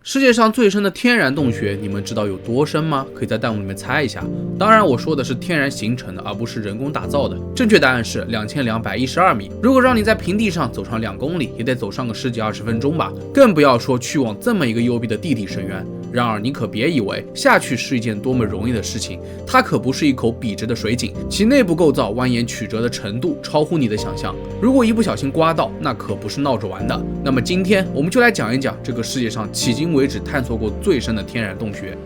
世界上最深的天然洞穴，你们知道有多深吗？可以在弹幕里面猜一下。当然，我说的是天然形成的，而不是人工打造的。正确答案是2212米。如果让你在平地上走上2公里，也得走上个10几20分钟吧，更不要说去往这么一个幽闭的地底深渊。然而，你可别以为下去是一件多么容易的事情，它可不是一口笔直的水井，其内部构造蜿蜒曲折的程度超乎你的想象。如果一不小心刮到，那可不是闹着玩的。那么今天我们就来讲一讲这个世界上迄今为止探索过最深的天然洞穴。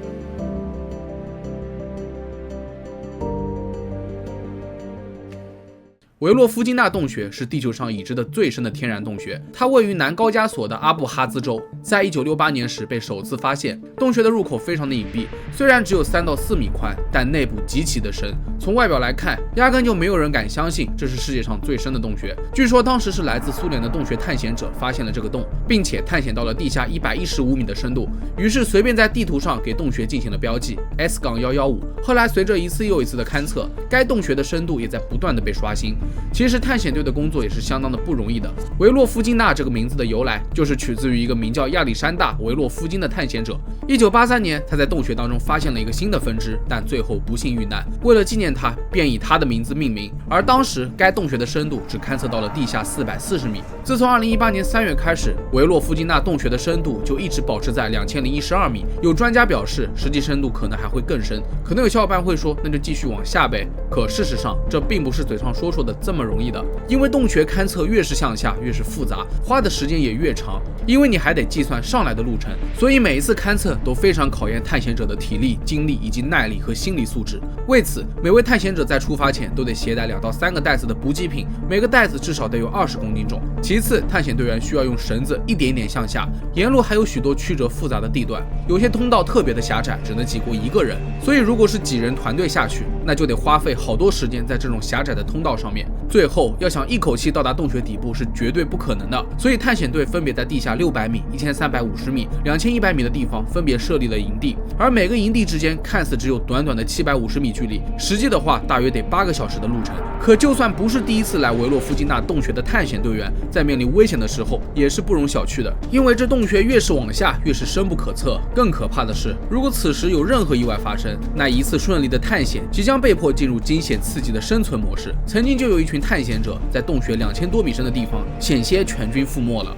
维洛夫金纳洞穴是地球上已知的最深的天然洞穴，它位于南高加索的阿布哈兹州，在1968年时被首次发现。洞穴的入口非常的隐蔽，虽然只有3到4米宽，但内部极其的深。从外表来看，压根就没有人敢相信这是世界上最深的洞穴。据说当时是来自苏联的洞穴探险者发现了这个洞，并且探险到了地下115米的深度，于是随便在地图上给洞穴进行了标记 S-115。后来随着一次又一次的勘测，该洞穴的深度也在不断的被刷新。其实探险队的工作也是相当的不容易的。维洛夫金纳这个名字的由来，就是取自于一个名叫亚历山大·维洛夫金的探险者。1983年，他在洞穴当中发现了一个新的分支，但最后不幸遇难。为了纪念他，便以他的名字命名。而当时该洞穴的深度只勘测到了地下440米。自从2018年3月开始，维洛夫金纳洞穴的深度就一直保持在2012米。有专家表示，实际深度可能还会更深。可能有小伙伴会说，那就继续往下呗。可事实上，这并不是嘴上说的这么容易的，因为洞穴勘测越是向下越是复杂，花的时间也越长，因为你还得计算上来的路程，所以每一次勘测都非常考验探险者的体力、精力以及耐力和心理素质。为此，每位探险者在出发前都得携带2到3个袋子的补给品，每个袋子至少得有20公斤重。其次，探险队员需要用绳子一点点向下，沿路还有许多曲折复杂的地段，有些通道特别的狭窄，只能挤过1个人，所以如果是几人团队下去，那就得花费好多时间在这种狭窄的通道上面。最后要想一口气到达洞穴底部是绝对不可能的，所以探险队分别在地下600米、1350米、2100米的地方分别设立了营地，而每个营地之间看似只有短短的750米距离，实际的话大约得8个小时的路程。可就算不是第一次来维洛夫金纳洞穴的探险队员，在面临危险的时候也是不容小觑的，因为这洞穴越是往下越是深不可测。更可怕的是，如果此时有任何意外发生，那一次顺利的探险即将被迫进入惊险刺激的生存模式。曾经就有一群探险者在洞穴2000多米深的地方险些全军覆没了。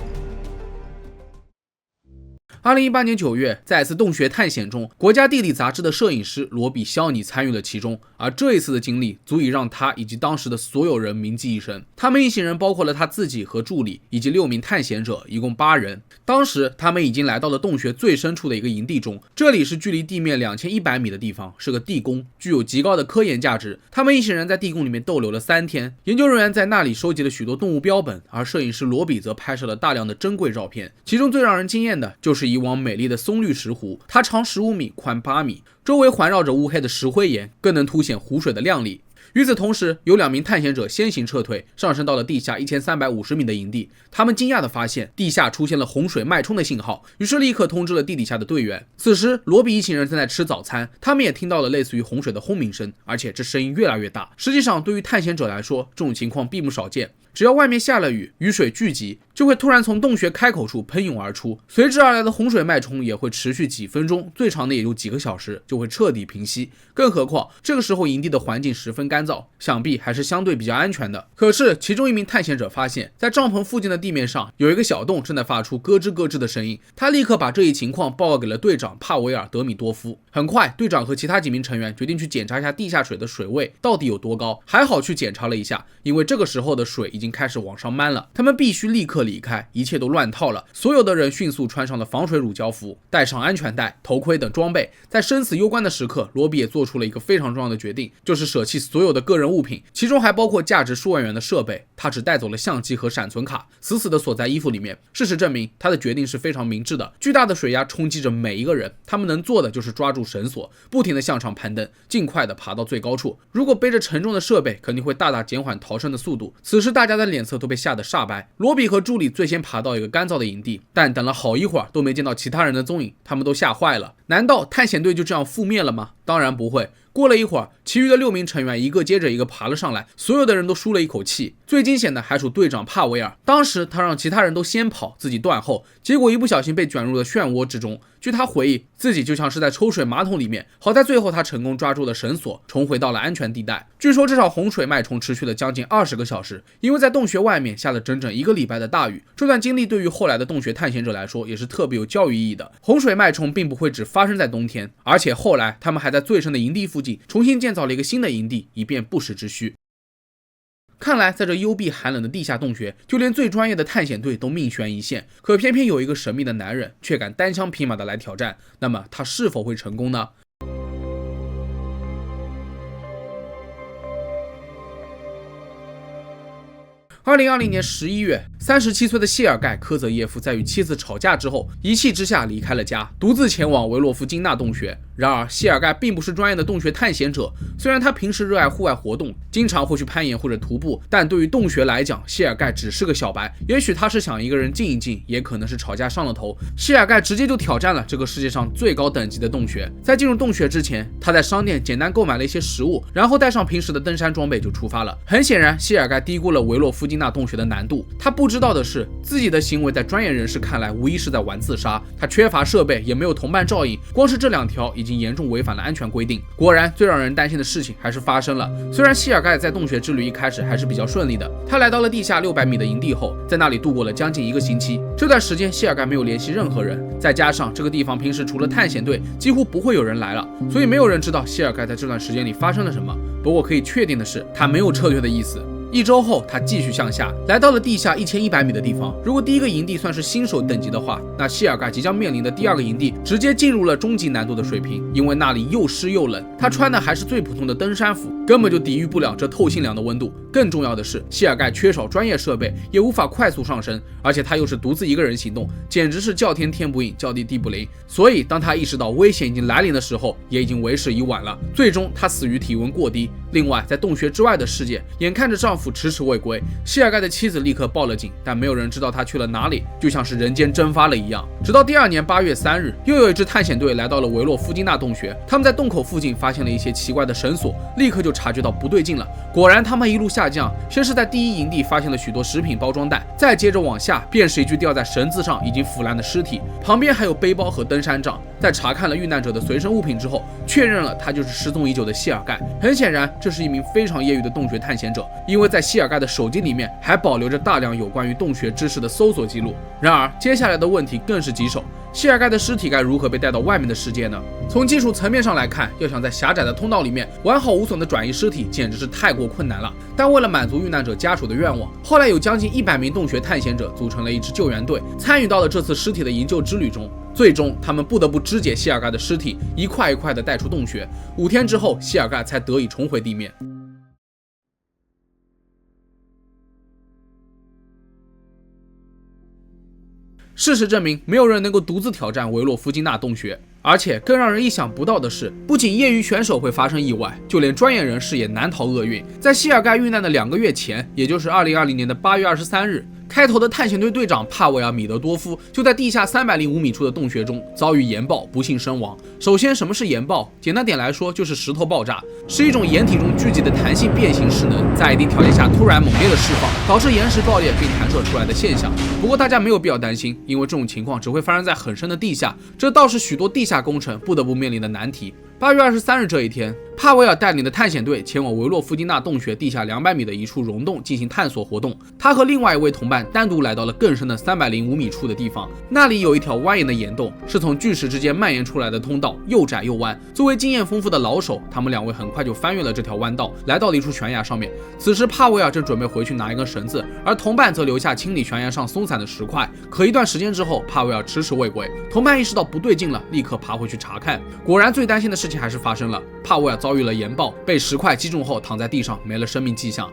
2018年9月，在一次洞穴探险中，国家地理杂志的摄影师罗比·肖尼参与了其中，而这一次的经历足以让他以及当时的所有人铭记一生。他们一行人包括了他自己和助理以及6名探险者，一共8人。当时他们已经来到了洞穴最深处的一个营地中，这里是距离地面2100米的地方，是个地宫，具有极高的科研价值。他们一行人在地宫里面逗留了3天，研究人员在那里收集了许多动物标本，而摄影师罗比则拍摄了大量的珍贵照片。其中最让人惊艳的就是以往美丽的松绿石湖，它长15米，宽8米，周围环绕着乌黑的石灰岩，更能凸显湖水的亮丽。与此同时，有2名探险者先行撤退，上升到了地下1350米的营地。他们惊讶地发现地下出现了洪水脉冲的信号，于是立刻通知了地底下的队员。此时，罗比一行人正在吃早餐，他们也听到了类似于洪水的轰鸣声，而且这声音越来越大。实际上，对于探险者来说，这种情况并不少见。只要外面下了雨，雨水聚集，就会突然从洞穴开口处喷涌而出，随之而来的洪水脉冲也会持续几分钟，最长的也就几个小时，就会彻底平息。更何况这个时候营地的环境十分干燥，想必还是相对比较安全的。可是其中一名探险者发现，在帐篷附近的地面上有一个小洞正在发出咯吱咯吱的声音，他立刻把这一情况报告给了队长帕维尔·德米多夫。很快，队长和其他几名成员决定去检查一下地下水的水位到底有多高。还好去检查了一下，因为这个时候的水已经开始往上漫了，他们必须立刻离开，一切都乱套了。所有的人迅速穿上了防水乳胶服，戴上安全带、头盔等装备。在生死攸关的时刻，罗比也做出了一个非常重要的决定，就是舍弃所有的个人物品，其中还包括价值数万元的设备。他只带走了相机和闪存卡，死死地锁在衣服里面。事实证明，他的决定是非常明智的。巨大的水压冲击着每一个人，他们能做的就是抓住绳索，不停地向上攀登，尽快地爬到最高处。如果背着沉重的设备，肯定会大大减缓逃生的速度。此时大家的脸色都被吓得煞白。罗比和助理最先爬到一个干燥的营地，但等了好一会儿都没见到其他人的踪影，他们都吓坏了。难道探险队就这样覆灭了吗？当然不会。过了一会儿，其余的6名成员一个接着一个爬了上来，所有的人都舒了一口气。最惊险的还属队长帕维尔，当时他让其他人都先跑，自己断后，结果一不小心被卷入了漩涡之中。据他回忆，自己就像是在抽水马桶里面，好在最后他成功抓住了绳索，重回到了安全地带。据说这场洪水脉冲持续了将近20个小时，因为在洞穴外面下了整整1个礼拜的大雨。这段经历对于后来的洞穴探险者来说也是特别有教育意义的。洪水脉冲并不会只发生在冬天，而且后来他们还在最深的营地附近重新建造了一个新的营地，以便不时之需。看来在这幽闭寒冷的地下洞穴，就连最专业的探险队都命悬一线，可偏偏有一个神秘的男人却敢单枪匹马的来挑战，那么他是否会成功呢？2020年11月，37岁的谢尔盖·科泽耶夫在与妻子吵架之后，一气之下离开了家，独自前往维洛夫金纳洞穴。然而，谢尔盖并不是专业的洞穴探险者，虽然他平时热爱户外活动，经常会去攀岩或者徒步，但对于洞穴来讲，谢尔盖只是个小白。也许他是想一个人静一静，也可能是吵架上了头。谢尔盖直接就挑战了这个世界上最高等级的洞穴。在进入洞穴之前，他在商店简单购买了一些食物，然后带上平时的登山装备就出发了。很显然，谢尔盖低估了维洛夫金纳洞穴的难度。他不知道的是，自己的行为在专业人士看来无疑是在玩自杀。他缺乏设备，也没有同伴照应，光是这2条已经严重违反了安全规定。果然，最让人担心的事情还是发生了。虽然谢尔盖在洞穴之旅一开始还是比较顺利的，他来到了地下600米的营地后，在那里度过了将近1个星期。这段时间，谢尔盖没有联系任何人，再加上这个地方平时除了探险队，几乎不会有人来了，所以没有人知道谢尔盖在这段时间里发生了什么。不过可以确定的是，他没有撤退的意思。1周后，他继续向下，来到了地下1100米的地方。如果第一个营地算是新手等级的话，那谢尔盖即将面临的第2个营地直接进入了中级难度的水平，因为那里又湿又冷，他穿的还是最普通的登山服，根本就抵御不了这透心凉的温度。更重要的是，谢尔盖缺少专业设备，也无法快速上升，而且他又是独自一个人行动，简直是叫天天不应，叫地地不灵。所以，当他意识到危险已经来临的时候，也已经为时已晚了。最终，他死于体温过低。另外，在洞穴之外的世界，眼看着丈夫迟迟未归，谢尔盖的妻子立刻报了警，但没有人知道他去了哪里，就像是人间蒸发了一样。直到第2年8月3日，又有一支探险队来到了维洛夫金纳洞穴，他们在洞口附近发现了一些奇怪的绳索，立刻就察觉到不对劲了。果然，他们一路下降，先是在第1营地发现了许多食品包装袋，再接着往下，便是一具吊在绳子上已经腐烂的尸体，旁边还有背包和登山杖。在查看了遇难者的随身物品之后，确认了他就是失踪已久的谢尔盖。很显然，这是一名非常业余的洞穴探险者，因为在谢尔盖的手机里面还保留着大量有关于洞穴知识的搜索记录。然而，接下来的问题更是棘手，谢尔盖的尸体该如何被带到外面的世界呢？从技术层面上来看，要想在狭窄的通道里面完好无损的转移尸体，简直是太过困难了。但为了满足遇难者家属的愿望，后来有将近100名洞穴探险者组成了一支救援队，参与到了这次尸体的营救之旅中。最终，他们不得不肢解谢尔盖的尸体，一块一块的带出洞穴。5天之后，谢尔盖才得以重回地面。事实证明，没有人能够独自挑战维洛夫金纳洞穴。而且更让人意想不到的是，不仅业余选手会发生意外，就连专业人士也难逃厄运。在谢尔盖遇难的2个月前，也就是2020年的8月23日，开头的探险队队长帕维尔·米德多夫就在地下305米处的洞穴中遭遇岩爆，不幸身亡。首先，什么是岩爆？简单点来说，就是石头爆炸，是一种岩体中聚集的弹性变形势能，在一定条件下突然猛烈的释放，导致岩石爆裂并弹射出来的现象。不过大家没有必要担心，因为这种情况只会发生在很深的地下，这倒是许多地下工程不得不面临的难题。8月23日这一天，帕维尔带领的探险队前往维洛夫金纳洞穴地下200米的一处溶洞进行探索活动。他和另外一位同伴单独来到了更深的305米处的地方，那里有一条蜿蜒的岩洞，是从巨石之间蔓延出来的通道，又窄又弯。作为经验丰富的老手，他们2位很快就翻越了这条弯道，来到了一处悬崖上面。此时，帕维尔正准备回去拿一根绳子，而同伴则留下清理悬崖上松散的石块。可一段时间之后，帕维尔迟迟未归，同伴意识到不对劲了，立刻爬回去查看。果然，最担心的事情还是发生了，帕维尔遭遇了岩爆，被石块击中后躺在地上，没了生命迹象。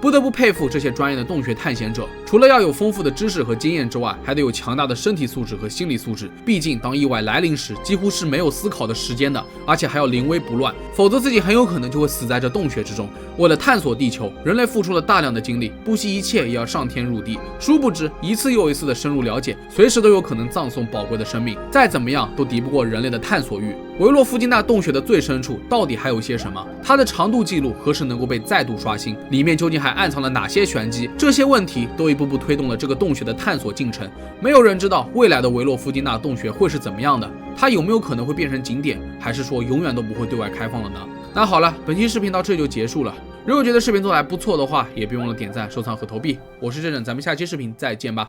不得不佩服这些专业的洞穴探险者，除了要有丰富的知识和经验之外，还得有强大的身体素质和心理素质。毕竟当意外来临时，几乎是没有思考的时间的，而且还要临危不乱，否则自己很有可能就会死在这洞穴之中。为了探索地球，人类付出了大量的精力，不惜一切也要上天入地。殊不知，一次又一次的深入了解，随时都有可能葬送宝贵的生命。再怎么样都敌不过人类的探索欲。维洛夫金纳洞穴的最深处到底还有些什么？它的长度记录何时能够被再度刷新？里面究竟还暗藏了哪些玄机？这些问题都一步步推动了这个洞穴的探索进程。没有人知道未来的维洛夫金纳洞穴会是怎么样的，它有没有可能会变成景点，还是说永远都不会对外开放了呢？那好了，本期视频到这里就结束了。如果觉得视频做得还不错的话，也别忘了点赞、收藏和投币。我是郑郑，咱们下期视频再见吧。